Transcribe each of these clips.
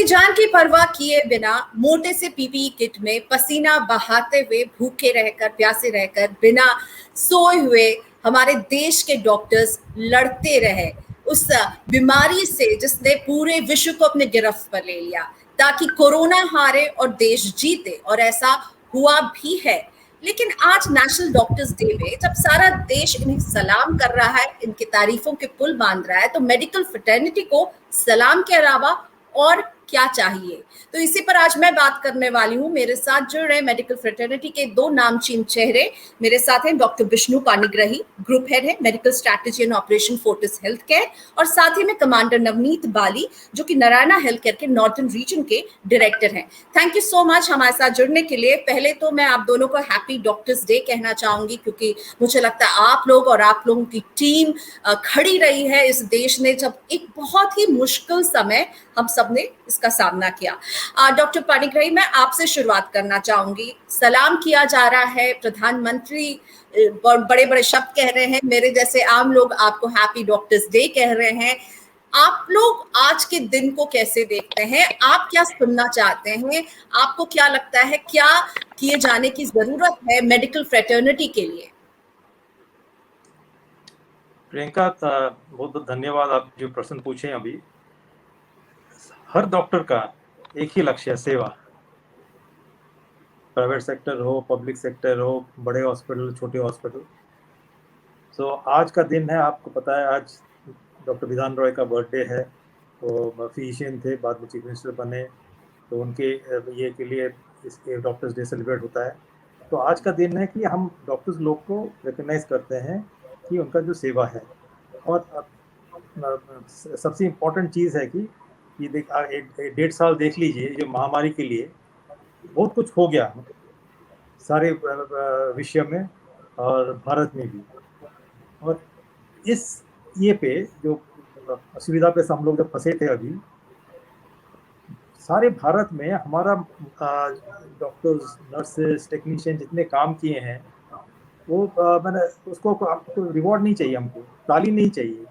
जान की परवाह किए बिना मोटे से पीपीई किट में पसीना बहाते हुए, भूखे रहकर, प्यासे रहकर, बिना सोए हुए हमारे देश के डॉक्टर्स लड़ते रहे उस बीमारी से जिसने पूरे विश्व को अपने गिरफ्त पर ले लिया, ताकि कोरोना हारे और देश जीते। और ऐसा हुआ भी है। लेकिन आज नेशनल डॉक्टर्स डे में जब सारा देश इन्हें सलाम कर रहा है, इनकी तारीफों के पुल बांध रहा है, तो मेडिकल फ्रेटर्निटी को सलाम के अलावा और क्या चाहिए? तो इसी पर आज मैं बात करने वाली हूँ। मेरे साथ जुड़ रहे मेडिकल फ्रेटर्निटी के दो नामचीन चेहरे। मेरे साथ हैं doctor Vishnu Panigrahi, group head है medical strategy and operation Fortis health care, और साथ ही में कमांडर नवनीत बाली, जो कि नारायणा हेल्थ केयर के नॉर्दर्न रीजन के डायरेक्टर हैं। थैंक यू सो मच हमारे साथ जुड़ने के लिए। पहले तो मैं आप दोनों को हैप्पी डॉक्टर्स डे कहना चाहूंगी, क्योंकि मुझे लगता है आप लोग और आप लोगों की टीम खड़ी रही है इस देश ने, जब एक बहुत ही मुश्किल समय हम सब ने इसका सामना किया। डॉक्टर पाणिग्राही, मैं आपसे शुरुआत करना चाहूंगी। सलाम किया जा रहा है, प्रधानमंत्री बड़े बड़े शब्द कह रहे हैं, मेरे जैसे आम लोग आपको हैप्पी डॉक्टर्स डे कह रहे हैं। आप लोग आज के दिन को कैसे देखते हैं? आप क्या सुनना चाहते हैं? आपको क्या लगता है क्या किए जाने की जरूरत है मेडिकल फ्रेटर्निटी के लिए? प्रियंका, बहुत बहुत धन्यवाद। आप जो प्रश्न पूछे अभी, हर डॉक्टर का एक ही लक्ष्य है, सेवा। प्राइवेट सेक्टर हो, पब्लिक सेक्टर हो, बड़े हॉस्पिटल, छोटे हॉस्पिटल। तो आज का दिन है, आपको पता है आज डॉक्टर विधान रॉय का बर्थडे है। वो फिजिशियन थे, बाद में चीफ मिनिस्टर बने, तो उनके ये के लिए इस डॉक्टर्स डे सेलिब्रेट होता है। तो आज का दिन है कि हम डॉक्टर्स लोग को रिकग्नाइज करते हैं कि उनका जो सेवा है। और सबसे इम्पोर्टेंट चीज़ है कि ये 1.5 साल देख लीजिए, जो महामारी के लिए बहुत कुछ हो गया सारे विश्व में और भारत में भी। और इस ये पे जो असुविधा पे हम लोग जब फंसे थे, अभी सारे भारत में हमारा डॉक्टर्स, नर्सेस, टेक्नीशियन जितने काम किए हैं, वो मैंने उसको आपको रिवॉर्ड नहीं चाहिए, हमको ताली नहीं चाहिए,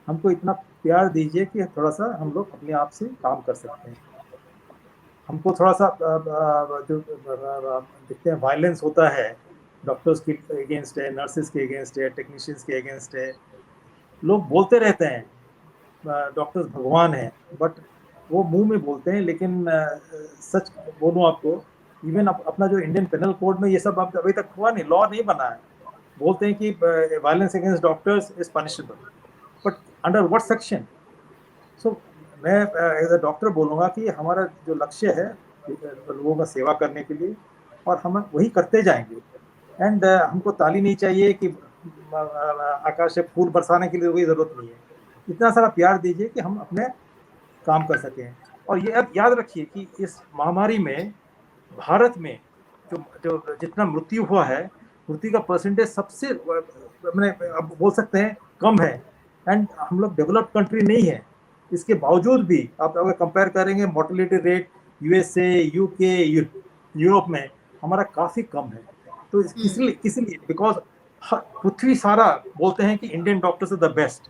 हमको इतना प्यार दीजिए कि थोड़ा सा हम लोग अपने आप से काम कर सकते हैं। हमको थोड़ा सा जो देखते हैं वायलेंस होता है डॉक्टर्स के अगेंस्ट है, नर्सेस के अगेंस्ट है, टेक्नीशियंस के अगेंस्ट है। लोग बोलते रहते हैं डॉक्टर्स भगवान हैं, बट वो मुंह में बोलते हैं, लेकिन सच बोलूं आपको, इवन अपना जो इंडियन पेनल कोड में ये सब अभी तक हुआ नहीं, लॉ नहीं बना है। बोलते हैं कि violence against doctors is punishable, but under what section? So मैं एज अ डॉक्टर बोलूँगा कि हमारा जो लक्ष्य है लोगों का सेवा करने के लिए, और हम वही करते जाएंगे। एंड हमको ताली नहीं चाहिए कि आकाश से फूल बरसाने के लिए कोई ज़रूरत नहीं है। इतना सारा प्यार दीजिए कि हम अपने काम कर सकें। और ये अब याद रखिए कि इस महामारी में भारत में जो जितना मृत्यु हुआ है, मृत्यु का परसेंटेज सबसे मैंने अब बोल सकते हैं कम है। एंड हम लोग डेवलप्ड कंट्री नहीं है, इसके बावजूद भी आप अगर कंपेयर करेंगे mortality rate USA, UK, Europe में हमारा काफ़ी कम है। तो इसलिए बिकॉज पृथ्वी सारा बोलते हैं कि Indian doctors are the best.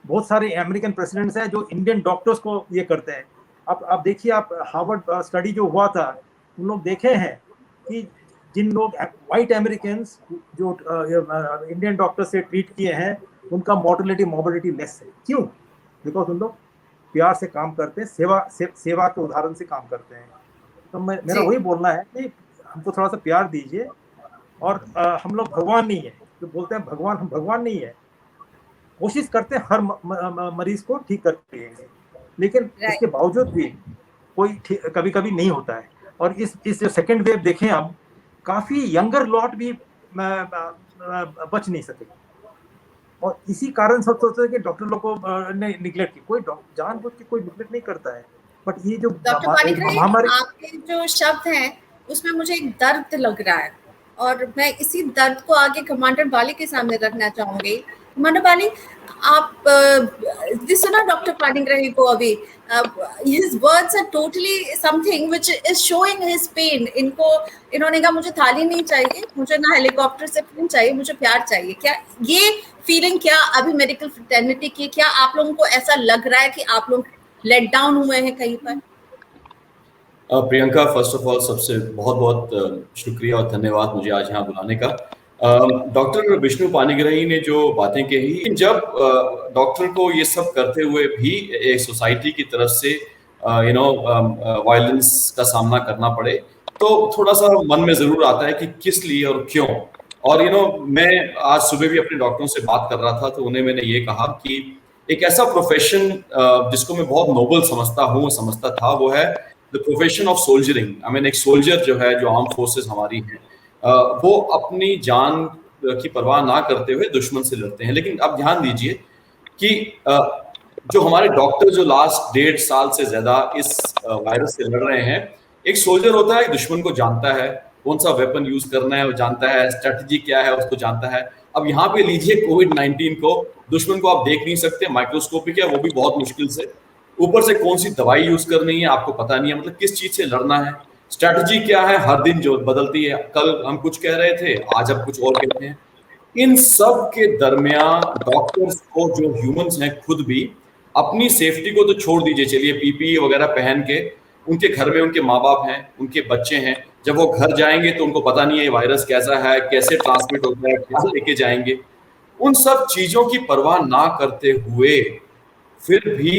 बहुत सारे अमेरिकन प्रेसिडेंट्स हैं जो इंडियन डॉक्टर्स को ये करते हैं। आप देखिए, आप हार्वर्ड स्टडी जो हुआ था, उन लोग देखे हैं कि जिन लोग वाइट अमेरिकन्स जो इंडियन डॉक्टर से ट्रीट किए हैं, उनका मोर्टेलिटी मोर्बिडिटी लेस है। क्यों? बिकॉज उन लोग प्यार से काम करते हैं, सेवा के उदाहरण से काम करते हैं। तो मेरा वही बोलना है कि हमको थोड़ा सा प्यार दीजिए। और हम लोग भगवान नहीं है, जो बोलते हैं भगवान, हम भगवान नहीं है। कोशिश करते हैं हर मरीज को ठीक करते हैं, लेकिन इसके बावजूद भी कोई कभी कभी नहीं होता है। और इस जो सेकेंड वेव देखें, अब काफ़ी यंगर लॉट भी बच नहीं सके, और इसी कारण सब सोचते हैं कि डॉक्टर लोग को ने निगलेक्ट की। कोई जानबूझ के कोई निगलेक्ट नहीं करता है, बट ये जो महामारी, आपके जो शब्द हैं उसमें मुझे एक दर्द लग रहा है, और मैं इसी दर्द को आगे कमांडर बाली के सामने रखना चाहूंगी। कमांडर बाली, आप सुना डॉक्टर पाणिग्राही को अभी? his words are totally something which is showing his pain. इन्होंने कहा मुझे थाली नहीं चाहिए, मुझे ना हेलीकॉप्टर से प्लेन चाहिए, मुझे प्यार चाहिए। क्या ये फीलिंग क्या अभी मेडिकल फ्रेटर्निटी की, क्या आप लोगों को ऐसा लग रहा है कि आप लोग लेट डाउन हुए हैं कहीं पर? प्रियंका, फर्स्ट ऑफ ऑल सबसे बहुत बहुत शुक्रिया और धन्यवाद मुझे आज यहाँ बुलाने का। डॉक्टर विष्णु पानीग्राही ने जो बातें कही, जब डॉक्टर को ये सब करते हुए भी एक सोसाइटी की तरफ से वायलेंस का सामना करना पड़े, तो थोड़ा सा मन में जरूर आता है कि किस लिए और क्यों। और मैं आज सुबह भी अपने डॉक्टरों से बात कर रहा था, तो उन्हें मैंने ये कहा कि एक ऐसा प्रोफेशन जिसको मैं बहुत नोबल समझता था, वो है the profession of soldiering. I mean, एक सोल्जर जो है, जो आर्म फोर्सेस हमारी हैं, वो अपनी जान की परवाह ना करते हुए दुश्मन से लड़ते हैं। लेकिन अब ध्यान दीजिए कि जो हमारे डॉक्टर जो लास्ट 1.5 साल से ज्यादा इस वायरस से लड़ रहे हैं, एक सोल्जर होता है, दुश्मन को जानता है, कौन सा वेपन यूज करना है वो जानता है, स्ट्रेटजी क्या है उसको जानता है। अब यहाँ पे लीजिए कोविड-19 को, दुश्मन को आप देख नहीं सकते, माइक्रोस्कोपिक है, वो भी बहुत मुश्किल से, ऊपर से कौन सी दवाई यूज करनी है आपको पता नहीं है, मतलब किस चीज से लड़ना है, स्ट्रेटजी क्या है, हर दिन जो बदलती है, कल हम कुछ कह रहे थे, आज अब कुछ और कहते हैं। इन सब के दरमियान डॉक्टर्स को, जो ह्यूमंस हैं, खुद भी अपनी सेफ्टी को तो छोड़ दीजिए, चलिए पीपीई वगैरह पहन के, उनके घर में उनके माँ बाप हैं, उनके बच्चे हैं, जब वो घर जाएंगे तो उनको पता नहीं है ये वायरस कैसा है, कैसे ट्रांसमिट होता है, क्या लेके जाएंगे, उन सब चीजों की परवाह ना करते हुए फिर भी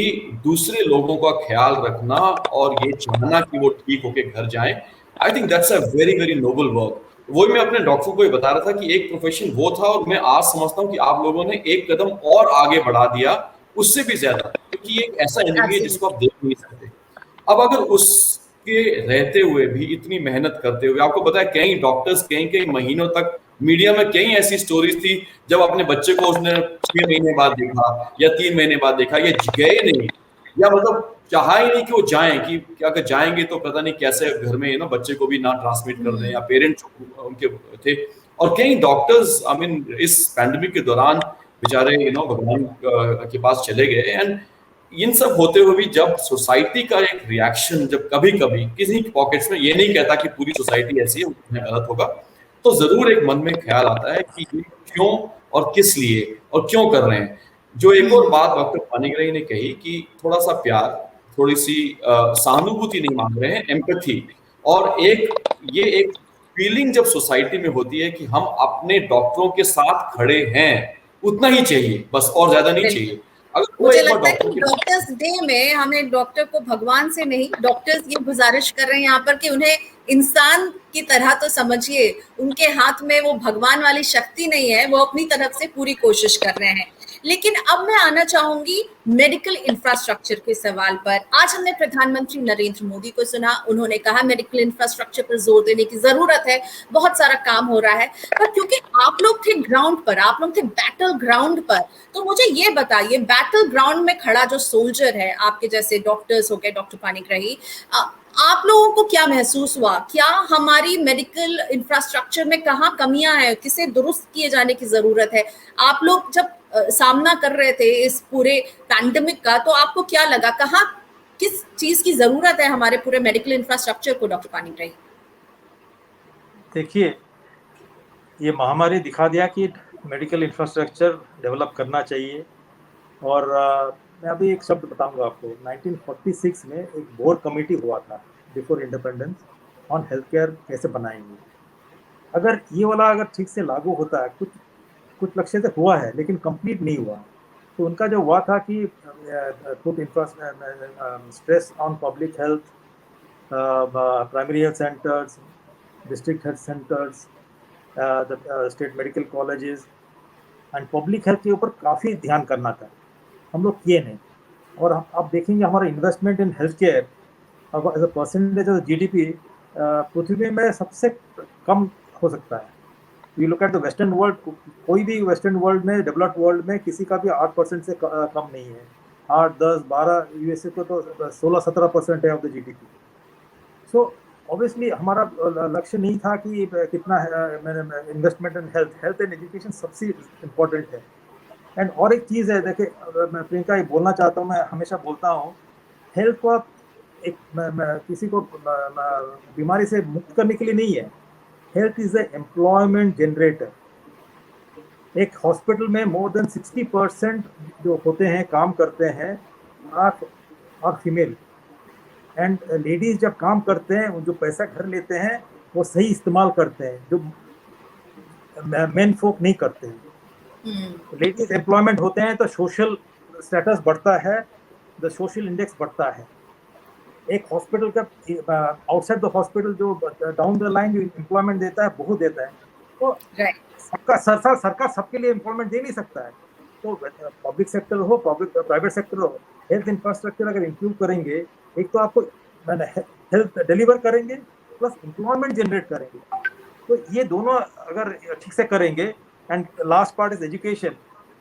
दूसरे लोगों का ख्याल रखना और ये चाहना कि वो ठीक होके घर जाएं, I think that's a very very noble work. वही मैं अपने डॉक्टर को ये बता रहा था कि एक प्रोफेशन वो था, और मैं आज समझता हूँ कि आप लोगों ने एक कदम और आगे बढ़ा दिया, उससे भी ज्यादा, क्योंकि एक ऐसा एनिमी है जिसको आप देख नहीं सकते। अब अगर उसके रहते हुए भी इतनी मेहनत करते हुए, आपको पता है कई डॉक्टर्स कई कई महीनों तक, मीडिया में कई ऐसी स्टोरीज थी, जब अपने बच्चे को उसने 6 महीने बाद देखा या 3 महीने बाद देखा, ये गए नहीं, या मतलब चाहा ही नहीं कि वो जाएं, कि अगर जाएंगे तो पता नहीं कैसे घर में बच्चे को भी ना ट्रांसमिट कर दें, या पेरेंट्स उनके थे। और कई डॉक्टर्स आई मीन इस पैंडेमिक के दौरान बेचारे भगवान के पास चले गए। एंड इन सब होते हुए भी जब सोसाइटी का एक रिएक्शन, जब कभी कभी किसी पॉकेट्स में, ये नहीं कहता कि पूरी सोसाइटी ऐसी है, उसमें गलत होगा, तो जरूर एक मन में ख्याल आता है कि ये क्यों और किस लिए और क्यों कर रहे हैं। जो एक और बात डॉक्टर पानीग्राही ने कही कि थोड़ा सा प्यार, थोड़ी सी सहानुभूति नहीं मांग रहे हैं, एम्पैथी, और ये एक फीलिंग जब सोसाइटी में होती है कि हम अपने डॉक्टरों के साथ खड़े हैं, उतना ही चाहिए बस, और ज्यादा नहीं चाहिए। मुझे लगता है कि डॉक्टर्स डे में हमें डॉक्टर को भगवान से नहीं, डॉक्टर्स ये गुजारिश कर रहे हैं यहाँ पर कि उन्हें इंसान की तरह तो समझिए, उनके हाथ में वो भगवान वाली शक्ति नहीं है, वो अपनी तरफ से पूरी कोशिश कर रहे हैं। लेकिन अब मैं आना चाहूंगी मेडिकल इंफ्रास्ट्रक्चर के सवाल पर। आज हमने प्रधानमंत्री नरेंद्र मोदी को सुना, उन्होंने कहा मेडिकल इंफ्रास्ट्रक्चर पर जोर देने की जरूरत है, बहुत सारा काम हो रहा है। पर क्योंकि आप लोग थे ग्राउंड पर, आप लोग थे बैटल ग्राउंड पर, तो मुझे ये बताइए, बैटल ग्राउंड में खड़ा जो सोल्जर है, आपके जैसे डॉक्टर्स हो गए, डॉक्टर पानीग्राही, आप लोगों को क्या महसूस हुआ? क्या हमारी मेडिकल इंफ्रास्ट्रक्चर में कहाँ कमियां हैं, किसे दुरुस्त किए जाने की जरूरत है? आप लोग जब सामना कर रहे थे इस पूरे पैंडेमिक का, तो आपको क्या लगा, कहाँ किस चीज की जरूरत है हमारे पूरे मेडिकल इंफ्रास्ट्रक्चर को, डॉक्टर पानीग्राही? देखिए, ये महामारी दिखा दिया कि मेडिकल इंफ्रास्ट्रक्चर डेवलप करना चाहिए। और मैं अभी एक शब्द बताऊंगा आपको। 1946 में एक बोर कमेटी हुआ था before independence on health care कैसे बनाएंगे। अगर ये वाला अगर ठीक से लागू होता है, कुछ लक्ष्य तक हुआ है लेकिन कंप्लीट नहीं हुआ, तो उनका जो हुआ था कि put stress on public health, primary health centres, district health centres, state medical colleges and public health के ऊपर काफ़ी ध्यान करना था। हम लोग किए नहीं। और आप देखेंगे हमारा investment in health care as a percentage of GDP पृथ्वी में सबसे कम हो सकता है। You look at the western world, कोई भी वेस्टर्न वर्ल्ड में, डेवलप्ड वर्ल्ड में किसी का भी 8% से कम नहीं है। 8, 10, 12, यूएसए को तो 16-17% है of the GDP. So obviously हमारा लक्ष्य नहीं था कि कितना investment in health and education सबसे इम्पोर्टेंट है। एंड और एक चीज़ है, देखिए, मैं प्रियंका ये बोलना चाहता हूँ, मैं हमेशा बोलता हूँ, हेल्थ को आप एक किसी को बीमारी से मुक्त करने के लिए नहीं है। Health is a employment generator. एक हॉस्पिटल में मोर देन 60% जो होते हैं, काम करते हैं, और फीमेल। एंड लेडीज जब काम करते हैं, वो जो पैसा घर लेते हैं वो सही इस्तेमाल करते हैं, जो मेन फोक नहीं करते हैं। लेडीज एम्प्लॉयमेंट होते हैं तो सोशल स्टेटस बढ़ता है, द सोशल इंडेक्स बढ़ता है। एक हॉस्पिटल का आउटसाइड द हॉस्पिटल जो डाउन द लाइन जो एम्प्लॉयमेंट देता है बहुत देता है, तो सबका सरकार सबके लिए एम्प्लॉयमेंट दे नहीं सकता है। तो पब्लिक सेक्टर हो, प्राइवेट सेक्टर हो, हेल्थ इंफ्रास्ट्रक्चर अगर इम्प्रूव करेंगे, एक तो आपको हेल्थ डिलीवर करेंगे प्लस एम्प्लॉयमेंट जनरेट करेंगे, तो ये दोनों अगर ठीक से करेंगे। And last part is education.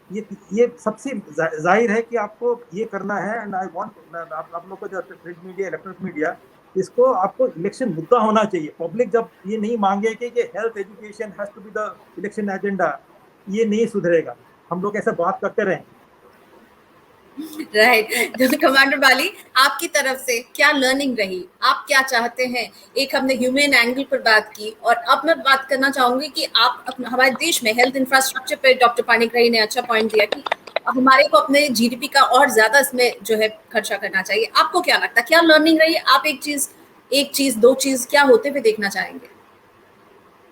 ये सबसे जाहिर है कि आपको ये करना है। एंड आई वांट आप लोग को जो प्रिंट मीडिया, इलेक्ट्रॉनिक मीडिया, इसको आपको इलेक्शन मुद्दा होना चाहिए। पब्लिक जब ये नहीं मांगे कि health education has to be the election agenda, ये नहीं सुधरेगा। हम लोग ऐसे बात करते रहें। राइट। कमांडर बाली, आपकी तरफ से क्या लर्निंग रही, आप क्या चाहते हैं? एक हमने ह्यूमन एंगल पर बात की, और अब मैं बात करना चाहूंगी कि आप हमारे देश में हेल्थ इंफ्रास्ट्रक्चर पे डॉक्टर पाणिग्राही ने अच्छा पॉइंट दिया कि हमारे को अपने जीडीपी का और ज्यादा इसमें जो है खर्चा करना चाहिए। आपको क्या लगता है, क्या लर्निंग रही? आप एक चीज दो चीज क्या होते हुए देखना चाहेंगे?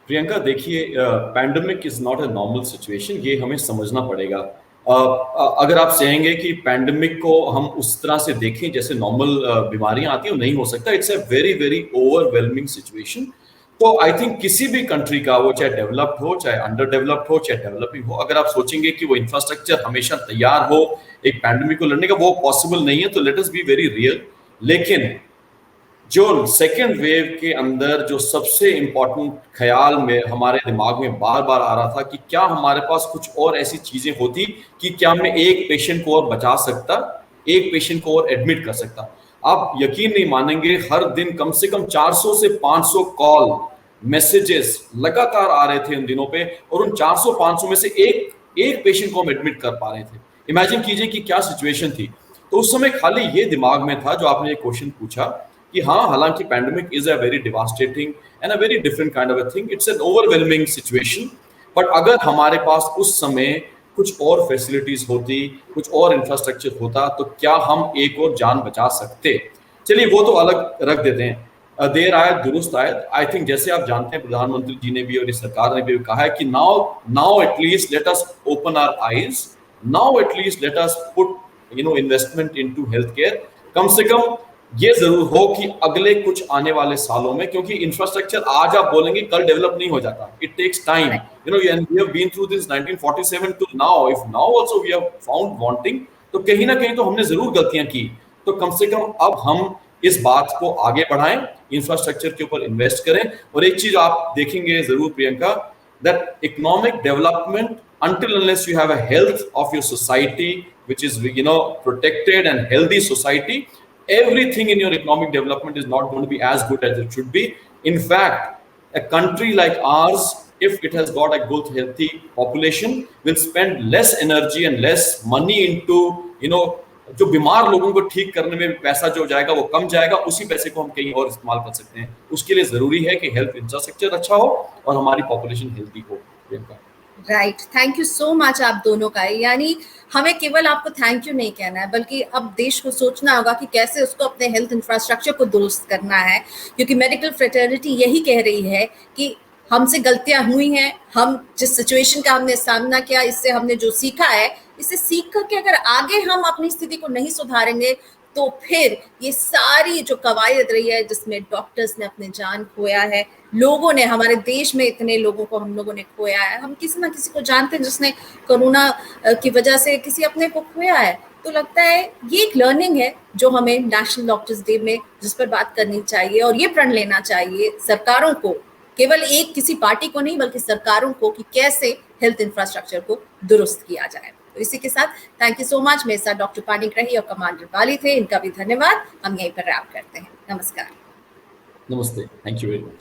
प्रियंका, देखिए, pandemic is not a normal situation, ये हमें समझना पड़ेगा। अगर आप चाहेंगे कि पैंडेमिक को हम उस तरह से देखें जैसे नॉर्मल बीमारियां आती हैं, नहीं हो सकता। It's a very very overwhelming situation. तो आई थिंक किसी भी कंट्री का, वो चाहे डेवलप्ड हो, चाहे अंडर डेवलप्ड हो, चाहे डेवलपिंग हो, अगर आप सोचेंगे कि वो इंफ्रास्ट्रक्चर हमेशा तैयार हो एक पैंडेमिक को लड़ने का, वो पॉसिबल नहीं है। तो let us be very real. लेकिन जो सेकेंड वेव के अंदर जो सबसे इंपॉर्टेंट ख्याल में हमारे दिमाग में बार बार आ रहा था कि क्या हमारे पास कुछ और ऐसी चीजें होती कि क्या मैं एक पेशेंट को और बचा सकता, एक पेशेंट को और एडमिट कर सकता। आप यकीन नहीं मानेंगे, हर दिन कम से कम 400 से 500 कॉल, मैसेजेस लगातार आ रहे थे उन दिनों पे, और उन 400-500 में से एक पेशेंट को हम एडमिट कर पा रहे थे। इमेजिन कीजिए कि क्या सिचुएशन थी। तो उस समय खाली ये दिमाग में था, जो आपने ये क्वेश्चन पूछा, कि हाँ, हालांकि pandemic is a very devastating and a very different kind of a thing, it's an overwhelming situation, but अगर हमारे पास उस समय कुछ और फैसिलिटीज होती, कुछ और इंफ्रास्ट्रक्चर होता, तो क्या हम एक और जान बचा सकते। चलिए, वो तो अलग रख देते हैं। देर आयत दुरुस्त आयत। आई थिंक जैसे आप जानते हैं, प्रधानमंत्री जी ने भी और इस सरकार ने भी कहा है कि now at least let us open our eyes, now at least let us put investment into health care. कम से कम ये जरूर हो कि अगले कुछ आने वाले सालों में, क्योंकि इंफ्रास्ट्रक्चर आज आप बोलेंगे कल डेवलप नहीं हो जाता, it takes time, we have been through this 1947 to now. If now also we have found wanting, तो कहीं ना कहीं तो हमने जरूर गलतियां की। तो कम से कम अब हम इस बात को आगे बढ़ाएं, इंफ्रास्ट्रक्चर के ऊपर इन्वेस्ट करें। और एक चीज आप देखेंगे जरूर Priyanka, that economic development, until unless you have a health of your society which is protected and healthy society, everything in your economic development is not going to be as good as it should be. In fact, a country like ours, if it has got a good healthy population, will spend less energy and less money into जो बीमार लोगों को ठीक करने में पैसा जो जाएगा वो कम जाएगा, उसी पैसे को हम कहीं और इस्तेमाल कर सकते हैं। उसके लिए जरूरी है कि हेल्थ इंफ्रास्ट्रक्चर अच्छा हो और हमारी पॉपुलेशन हेल्थी हो। Right, thank you so much आप दोनों का। यानी हमें केवल आपको थैंक यू नहीं कहना है, बल्कि अब देश को सोचना होगा कि कैसे उसको अपने हेल्थ इंफ्रास्ट्रक्चर को दुरुस्त करना है, क्योंकि मेडिकल फ्रेटर्निटी यही कह रही है कि हमसे गलतियां हुई हैं, हम जिस सिचुएशन का हमने सामना किया, इससे हमने जो सीखा है, इससे सीख करके अगर आगे हम अपनी स्थिति को नहीं सुधारेंगे, तो फिर ये सारी जो कवायद रही है जिसमें डॉक्टर्स ने अपने जान खोया है, लोगों ने, हमारे देश में इतने लोगों को हम लोगों ने खोया है, हम किसी ना किसी को जानते हैं जिसने कोरोना की वजह से किसी अपने को खोया है। तो लगता है ये एक लर्निंग है जो हमें नेशनल डॉक्टर्स डे में जिस पर बात करनी चाहिए, और ये प्रण लेना चाहिए सरकारों को, केवल एक किसी पार्टी को नहीं बल्कि सरकारों को, कि कैसे हेल्थ इंफ्रास्ट्रक्चर को दुरुस्त किया जाए। तो इसी के साथ थैंक यू सो मच। मेरे साथ डॉक्टर पाणिग्राही और कमांडर बाली थे, इनका भी धन्यवाद। हम यहीं पर रैप करते हैं। नमस्कार। नमस्ते, थैंक यू वेरी मच।